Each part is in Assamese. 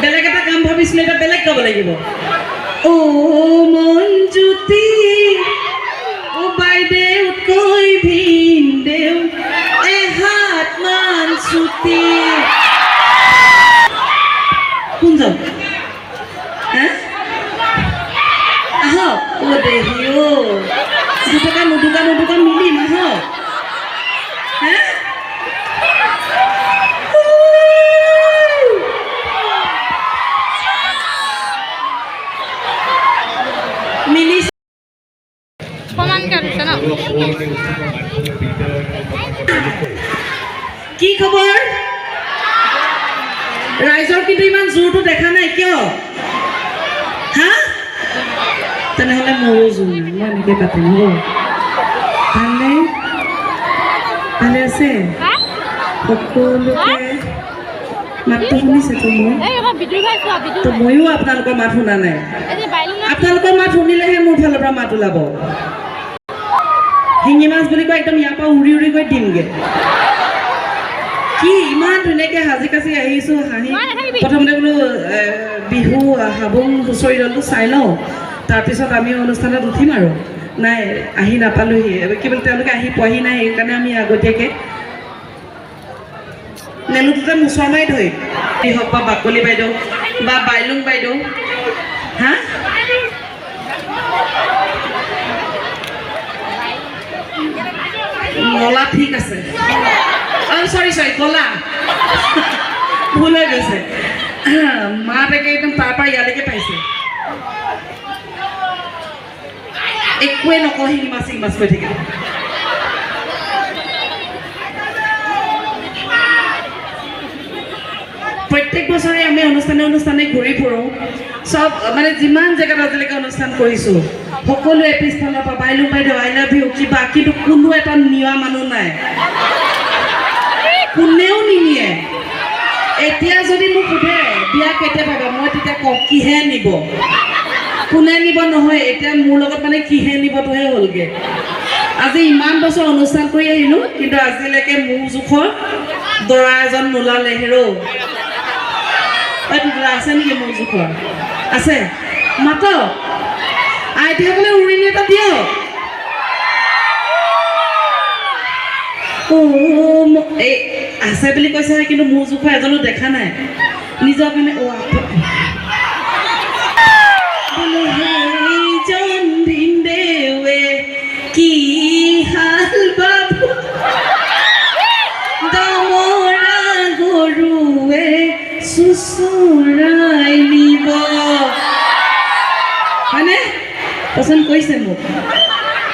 বেলেগ এটা কাম ভাবিছিলোঁ, এটা বেলেগ গাব লাগিব। অ মঞ্জুতি অ বাইদেউতকৈ ভিনদেউ এহাত মান ছুটি। কোন যাওঁ আহক অ দেহি অ দুটকা নুদুকা মিলিম আহক। কি খবৰ ৰাইজৰ? কিন্তু ইমান জোৰটো দেখা নাই কিয়? হা তেনেহ'লে মোৰো জোৰ নাই, মই এনেকে পাতিম হ'ব। ভালনে? ভালে আছে সকলোকে? মাতটো শুনিছেতো মই, তো ময়ো আপোনালোকৰ মাত শুনা নাই। আপোনালোকৰ মাত শুনিলেহে মোৰ ফালৰ পৰা মাত ওলাব। শিঙি মাছ বুলি কয়, একদম ইয়াৰ পৰা উৰি উৰি গৈ দিমগে। কি ইমান ধুনীয়াকৈ সাজি কাচি আহিছোঁ, হাঁহি। প্ৰথমতে বোলো বিহু হাবুং হুঁচৰি দলটো চাই লওঁ, তাৰপিছত আমি অনুষ্ঠানত উঠিম আৰু। নাই আহি নাপালোহি, কি বোলে তেওঁলোকে আহি পোৱাহি নাই, সেইকাৰণে আমি আগতীয়াকৈ নেলুটোতে মোচৰ মাৰি ধৰিম। হওক বা বাকলি বাইদেউ বা বাইলুং বাইদেউ। হা নলা ঠিক আছে, চৰি কলা ভুল হৈ গৈছে। মাত একে একদম তাৰ পৰা ইয়ালৈকে পাইছে, একোৱে নকওঁ শিঙি মাছ কৈ থাকিব। প্ৰত্যেক বছৰে আমি অনুষ্ঠানে ঘূৰি ফুৰোঁ, চব মানে যিমান জেগাত আজিলৈকে অনুষ্ঠান কৰিছোঁ সকলোৱে পিছফালৰ পৰা বাইলুং বাইদেউ আই লাভ ইউ কিবা, কিন্তু কোনো এটা নিয়া মানুহ নাই, কোনেও নিনিয়ে। এতিয়া যদি মোক সোধে বিয়া কেতিয়া পাবা, মই তেতিয়া কওঁ কিহে নিব, কোনে নিব নহয়, এতিয়া মোৰ লগত মানে কিহে নিবটোহে হ'লগৈ। আজি ইমান বছৰ অনুষ্ঠান কৰি আহিলোঁ, কিন্তু আজিলৈকে মোৰ জোখৰ দৰা এজন নোলালে। হেৰৌ আছে নেকি মোৰ জোখৰ? আছে মাত আইতাসকলে উৰিণি এটা দিয়ক। এই আছে বুলি কৈছে, কিন্তু মোৰ জোখৰ এজনো দেখা নাই। নিজৰ কাৰণে ভিনদেৱে কি হাল বাবু দমৰা গৰুৱে চুচৰাই নিব। হয়নে? পচন্দ কৰিছে মোক।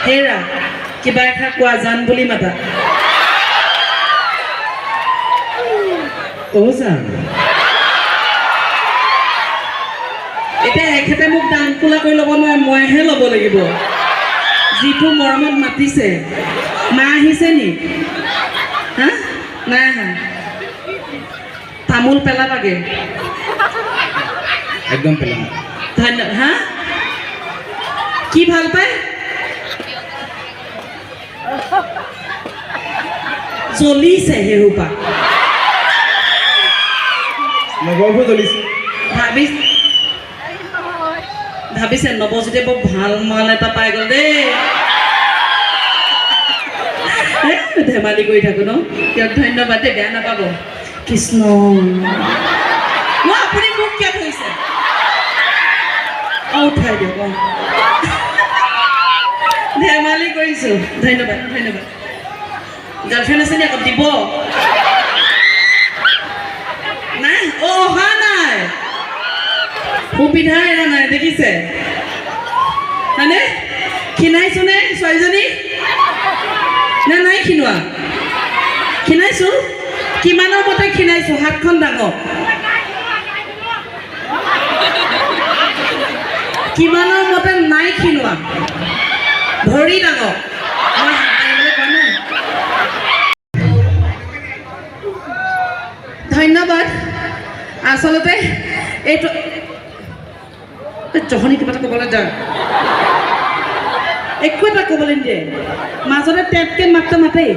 হেৰা কিবা এষাৰ কোৱা, জান বুলি মাতা। এতিয়া এখেতে মোক দান কোলা কৰি ল'ব নোৱাৰে, মইহে ল'ব লাগিব। যিটো মৰমত মাতিছে। মা আহিছে নি? হা নাই আহা? তামোল পেলাবাগে একদম পেলাম। ধন্যবাদ। হা কি ভাল পায়? জ্বলিছে সেইসোপা, লগৰবোৰ জ্বলিছে। ভাবিছে নৱজ্যোতিয়ে বৰ ভাল মাল এটা পাই গ'ল দেই। ধেমালি কৰি থাকো ন, দিয়ক ধন্যবাদ দেই, বেয়া নাপাব। কৃষ্ণ আপুনি মোক কিয় ধৰিছে? উঠাই দিয়ক। ধেমালি কৰিছোঁ, ধন্যবাদ। গাৰ্লফ্ৰেণ্ড আছে নি? আকৌ দিব নাই? অহা নাই, সুবিধাই অহা নাই, দেখিছে হয়নে? ক্ষীণাইছোঁ নে ছোৱালীজনী? নে নাই ক্ষীণোৱা? ক্ষীণাইছোঁ। কিমানৰ মতে ক্ষীণাইছোঁ? হাতখন ডাঙৰ। কিমানৰ মতে নাই ক্ষীণোৱা? ভৰি ডাঙৰ। মই হাত দাঙিবলৈ কোৱা নাই। ধন্যবাদ। আচলতে এইটো জহনী কিবা এটা ক'বলৈ যায়, একো এটা ক'বলৈ নিদিয়ে, মাজতে টেপকৈ মাতেই।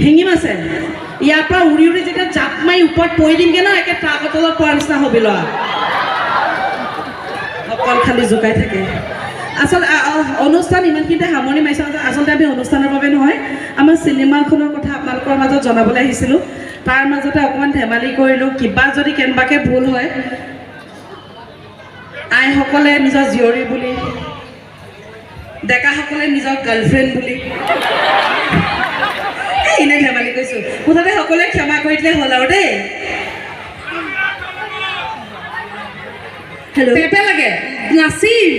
শিঙি মাছে ইয়াৰ পৰা উৰি উৰি যেতিয়া জাপ মাৰি মাৰি ওপৰত পৰি দিমগৈ ন একে ট্ৰাকৰ তলত পৰা নিচিনা হবি ল'ৰা অকল খালি জোকাই থাকে আচলতে অনুষ্ঠান ইমানখিনিতে সামৰণি মাৰিছোঁ আচলতে আমি অনুষ্ঠানৰ বাবে নহয় আমাৰ চিনেমাখনৰ কথা আপোনালোকৰ মাজত জনাবলৈ আহিছিলোঁ তাৰ মাজতে অকণমান ধেমালি কৰিলোঁ কিবা যদি কেনেবাকৈ ভুল হয় আইসকলে নিজৰ জীয়ৰী বুলি ডেকাসকলে নিজৰ গাৰ্লফ্ৰেণ্ড বুলি এনেই ধেমালি কৈছোঁ মুঠতে সকলোৱে ক্ষমা কৰি দিলে হ'ল আৰু দেই হেল্ল' পেপে লাগে নাচিম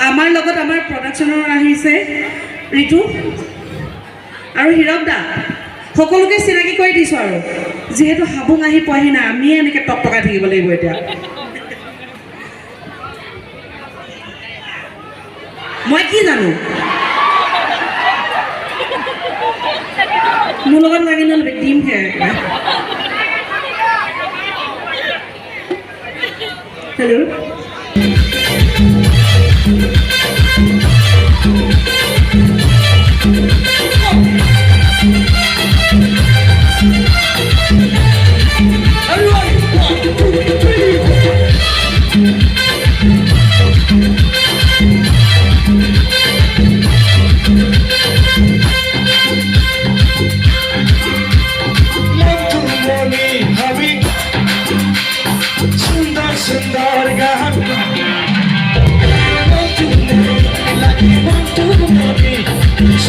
আমাৰ লগত আমাৰ প্ৰডাকশ্যনৰ আহিছে ঋতু আৰু হীৰক দা সকলোকে চিনাকি কৰি দিছোঁ আৰু যিহেতু হাবুং আহি পোৱাহি নাই আমিয়ে এনেকৈ টকটকাই থাকিব লাগিব এতিয়া মই কি জানো মোৰ লগত লাগি নল'বি দিমহে হেল্ল'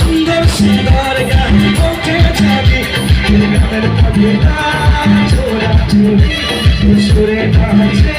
সুন্দৰ সুন্দৰ গান বলতে থাকি গানেৰ ভাগে ছোড়া ছুৰি সুৰে নাচে